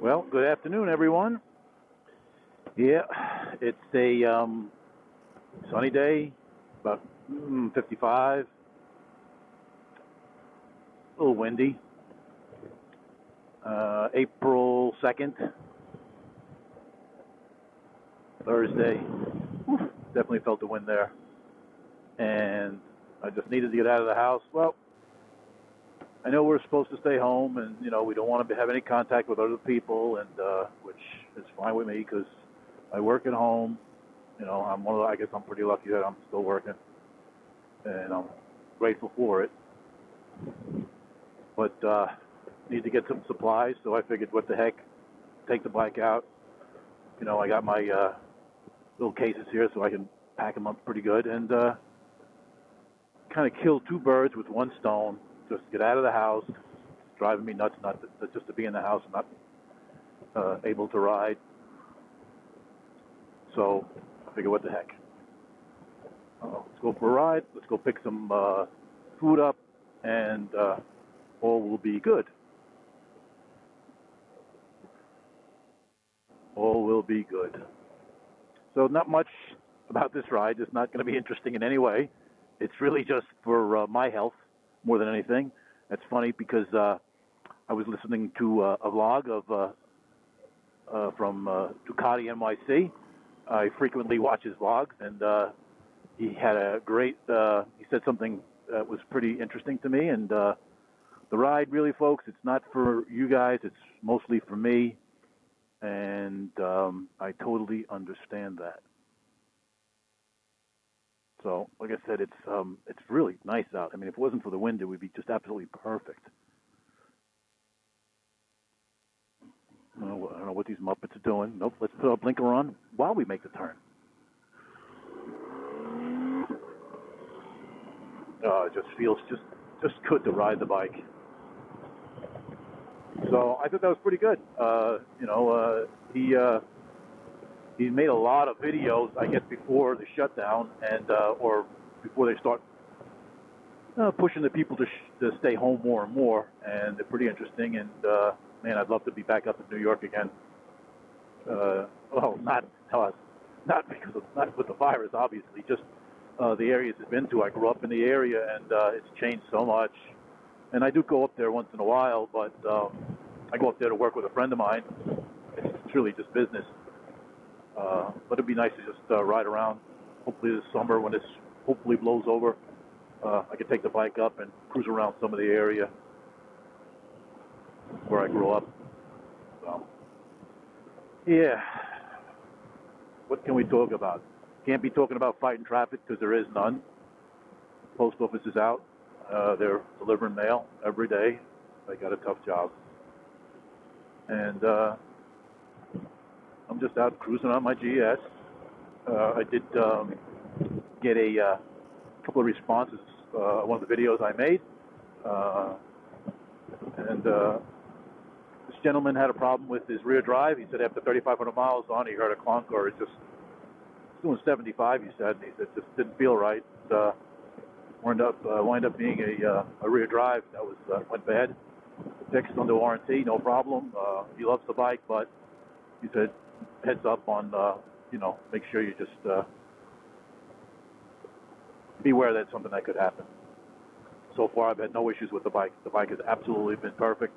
Well, good afternoon, everyone. Yeah, it's a sunny day, about 55, a little windy. April 2nd, Thursday. Definitely felt the wind there. And I just needed to get out of the house. Well, I know we're supposed to stay home, and we don't want to have any contact with other people, and which is fine with me because I work at home. I'm one of I guess I'm pretty lucky that I'm still working, and I'm grateful for it. But need to get some supplies, so I figured, what the heck, take the bike out. I got my little cases here, so I can pack them up pretty good, and kind of kill two birds with one stone. Just get out of the house. It's driving me nuts not just to be in the house and not able to ride. So I figure, what the heck. Let's go for a ride. Let's go pick some food up, and all will be good. All will be good. So not much about this ride. It's not going to be interesting in any way. It's really just for my health more than anything. That's funny because I was listening to a vlog of from Ducati NYC. I frequently watch his vlogs, and he had a great. He said something that was pretty interesting to me. And the ride, really, folks, it's not for you guys. It's mostly for me, and I totally understand that. So, like I said, it's really nice out. I mean, if it wasn't for the wind, it would be just absolutely perfect. I don't know what these Muppets are doing. Nope, let's put our blinker on while we make the turn. It just feels just good to ride the bike. So I thought that was pretty good. He made a lot of videos, I guess, before the shutdown, and or before they start pushing the people to stay home more and more, and they're pretty interesting. And man, I'd love to be back up in New York again. Well, not because of, not with the virus, obviously, just the areas I've been to. I grew up in the area, and it's changed so much. And I do go up there once in a while, but I go up there to work with a friend of mine. It's really just business. But it'd be nice to just ride around. Hopefully this summer, when this hopefully blows over, I could take the bike up and cruise around some of the area where I grew up. So, yeah. What can we talk about? Can't be talking about fighting traffic because there is none. Post office is out. They're delivering mail every day. They got a tough job. And I'm just out cruising on my GS. I did get a couple of responses on one of the videos I made. And this gentleman had a problem with his rear drive. He said after 3,500 miles on, he heard a clunk, or it's doing 75, he said. And he said it just didn't feel right. Wind up being a rear drive that went bad. Fixed under warranty, no problem. He loves the bike, but he said, heads up on, make sure you just beware that something that could happen. So far, I've had no issues with the bike. The bike has absolutely been perfect.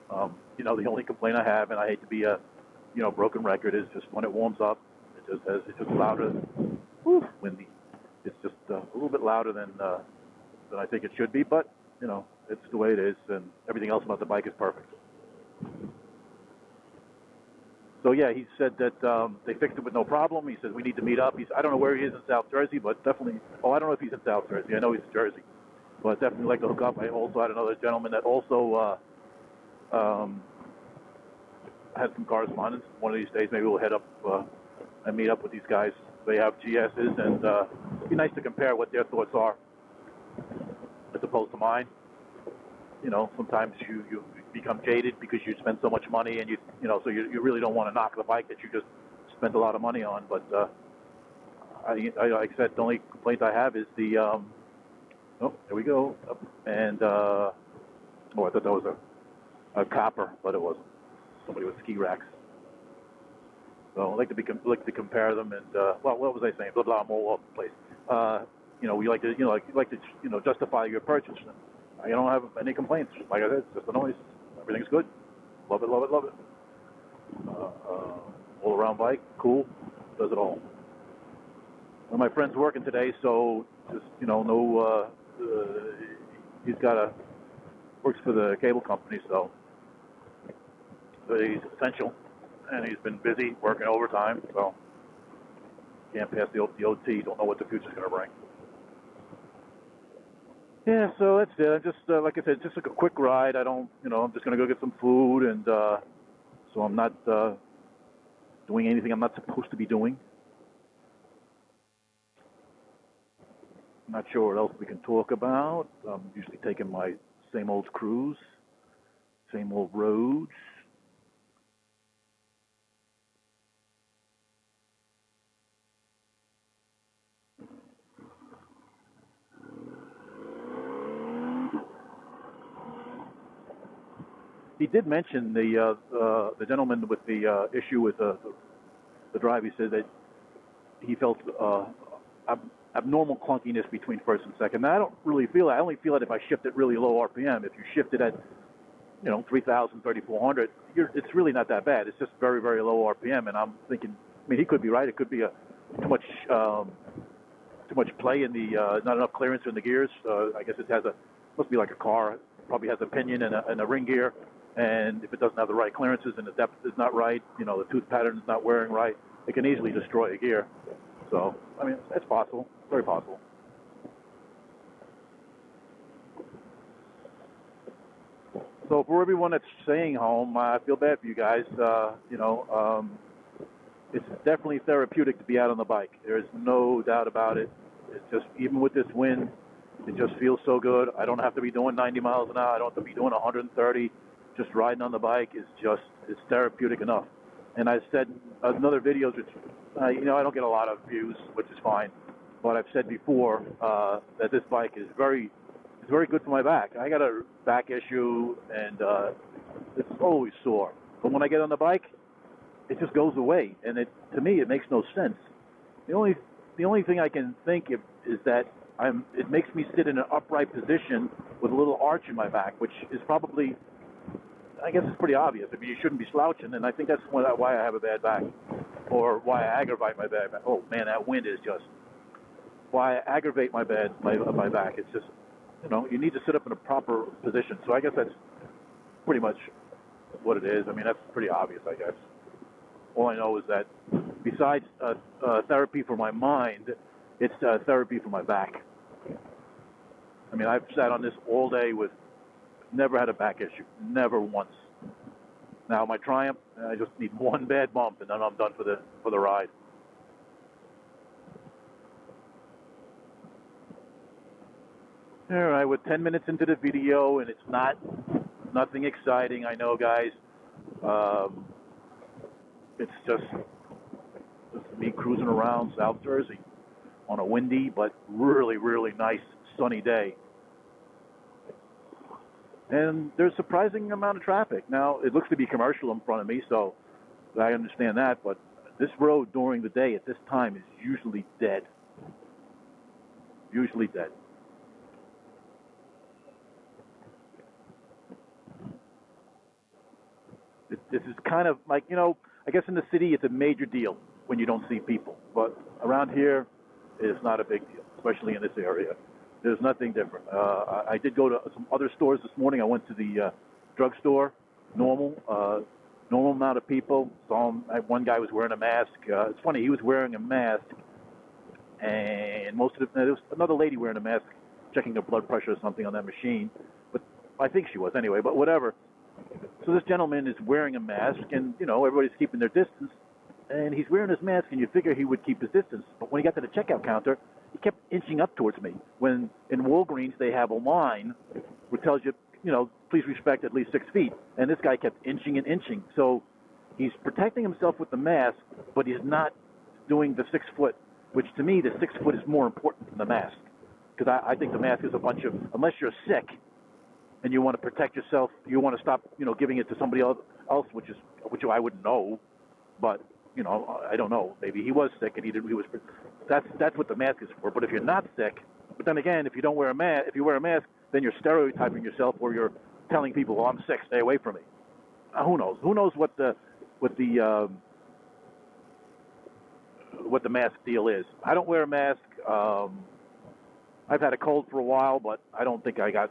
The only complaint I have, and I hate to be a, broken record, is just when it warms up, it's just louder. Windy. It's just a little bit louder than I think it should be, but it's the way it is, and everything else about the bike is perfect. So yeah, he said that they fixed it with no problem. He said we need to meet up. I don't know where he is in South Jersey, but definitely. Oh, I don't know if he's in South Jersey. I know he's in Jersey, but definitely like to hook up. I also had another gentleman that also had some correspondence. One of these days, maybe we'll head up and meet up with these guys. They have GSs, and it'd be nice to compare what their thoughts are as opposed to mine. Sometimes you become jaded because you spend so much money, and so you really don't want to knock the bike that you just spent a lot of money on. But like I said, the only complaint I have is the there we go. And I thought that was a copper, but it wasn't. Somebody was ski racks. So I like to compare them, and well, what was I saying? Blah blah, I'm all over the place. We like to justify your purchase. I don't have any complaints. Like I said, it's just a noise. Everything's good. Love it, love it, love it. All around bike, cool. Does it all. One of my friend's working today, so just he's works for the cable company, so he's essential, and he's been busy working overtime, so can't pass the OT. Don't know what the future's going to bring. Yeah, so that's it. I just, like I said, just like a quick ride. I don't, I'm just going to go get some food, and so I'm not doing anything I'm not supposed to be doing. I'm not sure what else we can talk about. I'm usually taking my same old cruise, same old roads. He did mention the gentleman with the issue with the drive. He said that he felt abnormal clunkiness between first and second. Now, I don't really feel that. I only feel it if I shift it really low RPM. If you shift it at 3,000, 3,400, it's really not that bad. It's just very, very low RPM. And I'm thinking, he could be right. It could be too much play in the not enough clearance in the gears. I guess it must be like a car. It probably has a pinion and a ring gear. And if it doesn't have the right clearances and the depth is not right, the tooth pattern is not wearing right, it can easily destroy a gear. So, it's possible. Very possible. So for everyone that's staying home, I feel bad for you guys. It's definitely therapeutic to be out on the bike. There's no doubt about it. It's just, even with this wind, it just feels so good. I don't have to be doing 90 miles an hour. I don't have to be doing 130. Just riding on the bike it's therapeutic enough. And I've said in other videos, which, I don't get a lot of views, which is fine. But I've said before that this bike is very good for my back. I got a back issue, and it's always sore. But when I get on the bike, it just goes away. And to me, it makes no sense. The only thing I can think is that it makes me sit in an upright position with a little arch in my back, which is probably, I guess it's pretty obvious. You shouldn't be slouching, and I think that's why I have a bad back, or why I aggravate my bad back. Oh man, that wind is just why I aggravate my back. It's just, you need to sit up in a proper position. So I guess that's pretty much what it is. That's pretty obvious, I guess. All I know is that besides therapy for my mind, it's therapy for my back. I've sat on this all day never had a back issue, never once. Now my Triumph, I just need one bad bump, and then I'm done for the ride. All right, we're 10 minutes into the video, and it's nothing exciting. I know, guys. It's just me cruising around South Jersey on a windy but really, really nice sunny day. And there's a surprising amount of traffic. Now, it looks to be commercial in front of me, so I understand that. But this road during the day at this time is usually dead. Usually dead. This is kind of like, I guess in the city it's a major deal when you don't see people. But around here, it's not a big deal, especially in this area. There's nothing different. I did go to some other stores this morning. I went to the drugstore, normal amount of people. One guy was wearing a mask. It's funny, he was wearing a mask, and there was another lady wearing a mask, checking her blood pressure or something on that machine. But I think she was anyway, but whatever. So this gentleman is wearing a mask, and, everybody's keeping their distance. And he's wearing his mask, and you figure he would keep his distance. But when he got to the checkout counter, he kept inching up towards me. When in Walgreens they have a line which tells you, please respect at least 6 feet. And this guy kept inching and inching. So he's protecting himself with the mask, but he's not doing the 6 foot, which to me, the 6 foot is more important than the mask. Because I think the mask is a bunch of, unless you're sick and you want to protect yourself, you want to stop, giving it to somebody else, else, which I wouldn't know. But you know, I don't know. Maybe he was sick and he didn't. He was. That's what the mask is for. But if you're not sick, but then again, if you don't wear a mask, if you wear a mask, then you're stereotyping yourself, or you're telling people, "Well, I'm sick. Stay away from me." Who knows? Who knows what the mask deal is? I don't wear a mask. I've had a cold for a while, but I don't think I got.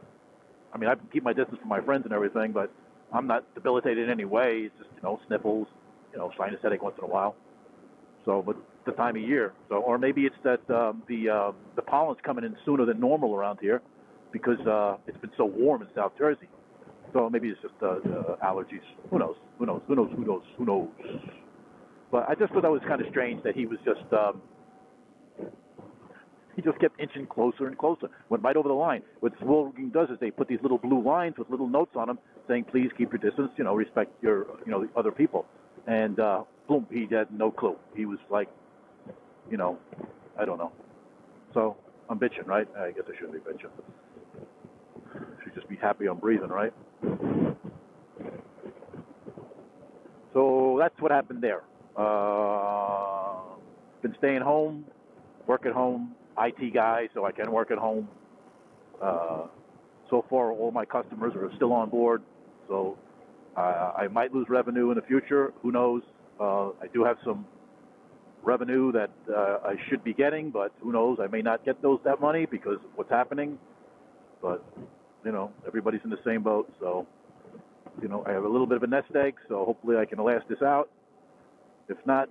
I mean, I keep my distance from my friends and everything, but I'm not debilitated in any way. It's just sniffles, sinus headache once in a while. So, but the time of year. So, or maybe it's that the pollen's coming in sooner than normal around here because it's been so warm in South Jersey. So maybe it's just allergies. Who knows? Who knows? Who knows? Who knows? Who knows? But I just thought that was kind of strange that he was just he just kept inching closer and closer. Went right over the line. What Walgreens does is they put these little blue lines with little notes on them saying, "Please keep your distance. Respect your the other people." And boom, he had no clue. He was like, I don't know. So I'm bitching, right? I guess I shouldn't be bitching. Should just be happy I'm breathing, right? So that's what happened there. Been staying home, work at home, IT guy, so I can work at home. So far, all my customers are still on board, so I might lose revenue in the future. Who knows? I do have some revenue that I should be getting, but who knows? I may not get that money because of what's happening. But everybody's in the same boat, so I have a little bit of a nest egg, so hopefully I can last this out. If not,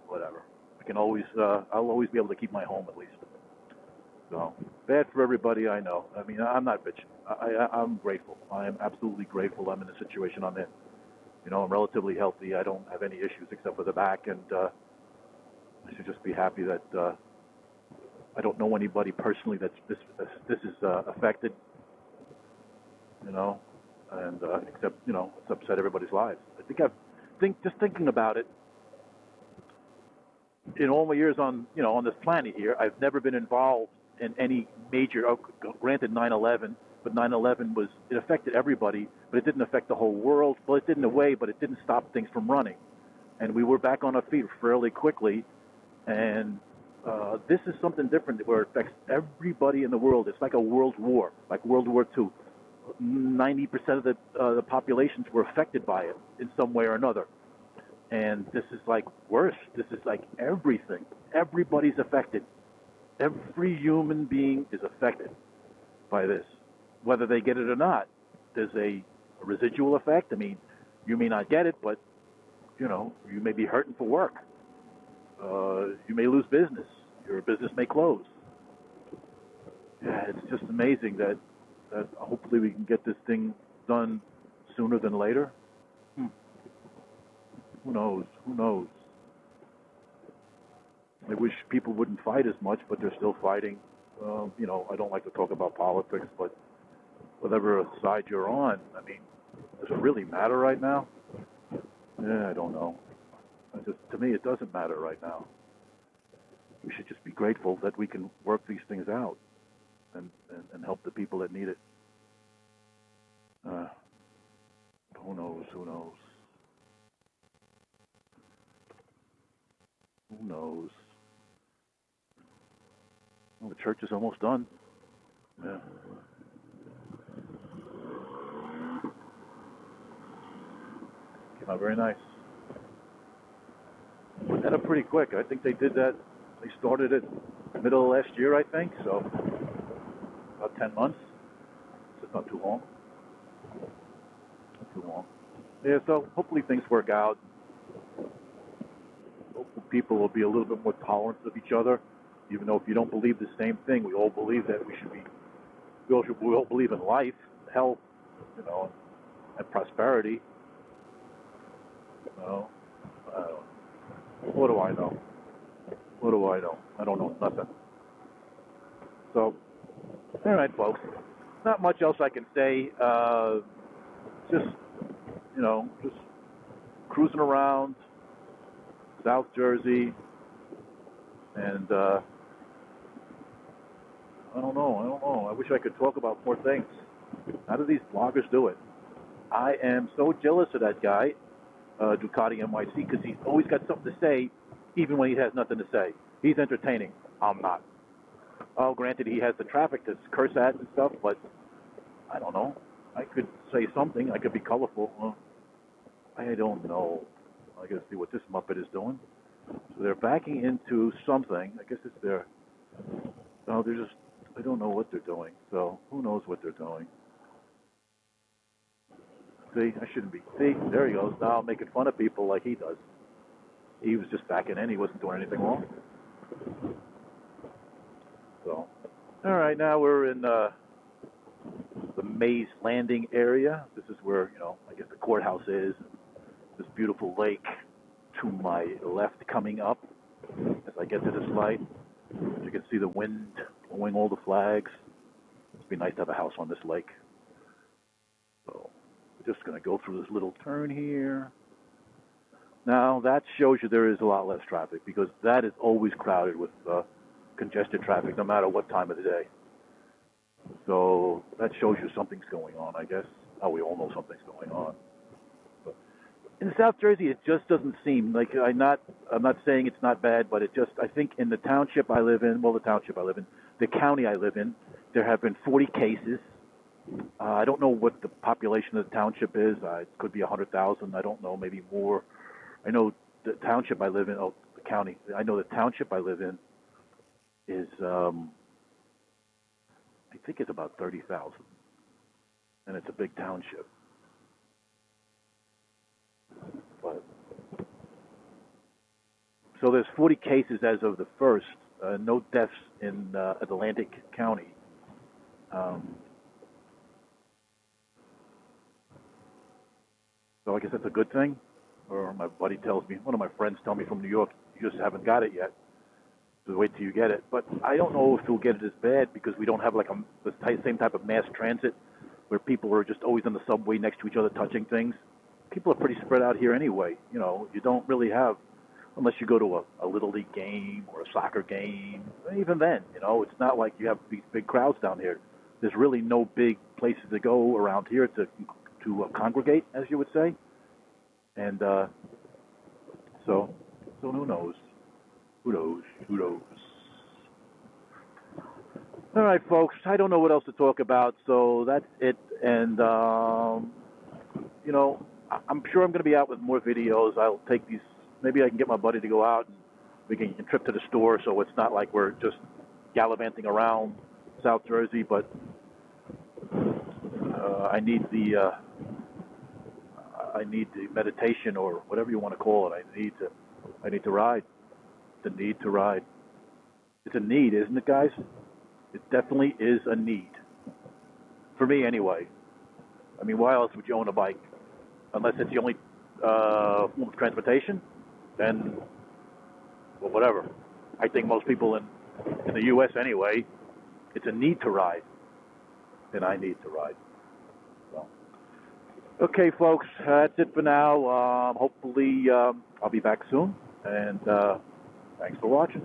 whatever. I can always I'll always be able to keep my home at least. So bad for everybody, I know. I mean, I'm not bitching. I'm grateful. I am absolutely grateful I'm in the situation I'm in. I'm relatively healthy. I don't have any issues except for the back, and I should just be happy that I don't know anybody personally that's this is affected. And except it's upset everybody's lives. Just thinking about it. In all my years on this planet here, I've never been involved in any major. Granted, 9/11, but 9/11 it affected everybody, but it didn't affect the whole world. Well, it did in a way, but it didn't stop things from running, and we were back on our feet fairly quickly. And this is something different where it affects everybody in the world. It's like a world war, like World War II. 90% of the populations were affected by it in some way or another. And this is like worse. This is like everything. Everybody's affected. Every human being is affected by this, whether they get it or not. There's a residual effect. I mean, you may not get it, but you may be hurting for work. You may lose business. Your business may close. Yeah, it's just amazing that hopefully we can get this thing done sooner than later. Who knows? Who knows? I wish people wouldn't fight as much, but they're still fighting. I don't like to talk about politics, but whatever side you're on, I mean, does it really matter right now? Yeah, I don't know. To me, it doesn't matter right now. We should just be grateful that we can work these things out and help the people that need it. Who knows? Who knows? Who knows? Well, the church is almost done. Yeah. Came out very nice. Went that up pretty quick. I think they did that. They started it middle of last year, I think. So about 10 months. So it's not too long. Not too long. Yeah. So hopefully things work out. Hopefully people will be a little bit more tolerant of each other. Even though if you don't believe the same thing, we all believe that we all believe in life, health, and prosperity. What do I know? What do I know? I don't know nothing. So, all right, folks. Not much else I can say. Just cruising around South Jersey, and I don't know. I wish I could talk about more things. How do these bloggers do it? I am so jealous of that guy, Ducati NYC, because he's always got something to say, even when he has nothing to say. He's entertaining. I'm not. Oh, granted, he has the traffic to curse at and stuff, but I don't know. I could say something. I could be colorful. I don't know. I gotta see what this Muppet is doing. So they're backing into something. I guess it's their. No, they're just. I don't know what they're doing. So who knows what they're doing? See, I shouldn't be. See, there he goes. Now making fun of people like he does. He was just backing in. He wasn't doing anything wrong. So, all right. Now we're in the Mays Landing area. This is where I guess the courthouse is. This beautiful lake to my left coming up as I get to this light. As you can see the wind blowing all the flags. It'd be nice to have a house on this lake. So we're just going to go through this little turn here. Now that shows you there is a lot less traffic because that is always crowded with congested traffic no matter what time of the day. So that shows you something's going on, I guess. Oh, we all know something's going on. But in South Jersey, it just doesn't seem like I'm not saying it's not bad, but I think in the township I live in, the county I live in, there have been 40 cases. I don't know what the population of the township is. It could be 100,000. I don't know, maybe more. I know the township I live in, the county. I know the township I live in is, I think it's about 30,000. And it's a big township. But so there's 40 cases as of the 1st. No deaths in Atlantic County. So I guess that's a good thing. Or my buddy tells me, one of my friends tell me from New York, you just haven't got it yet. So wait till you get it. But I don't know if we'll get it as bad because we don't have like the same type of mass transit where people are just always on the subway next to each other touching things. People are pretty spread out here anyway. You don't really have, unless you go to a Little League game or a soccer game. Even then, it's not like you have these big crowds down here. There's really no big places to go around here to congregate, as you would say. And so who knows? Who knows? All right, folks. I don't know what else to talk about, so that's it. And I'm sure I'm going to be out with more videos. I'll take these. Maybe I can get my buddy to go out and we can trip to the store, so it's not like we're just gallivanting around South Jersey. But I need the meditation or whatever you want to call it. I need to ride. The need to ride. It's a need, isn't it, guys? It definitely is a need. For me, anyway. I mean, why else would you own a bike? Unless it's the only form of transportation, then, well, whatever. I think most people in the U.S. anyway, it's a need to ride. And I need to ride. So. Okay, folks, that's it for now. Hopefully, I'll be back soon. And thanks for watching.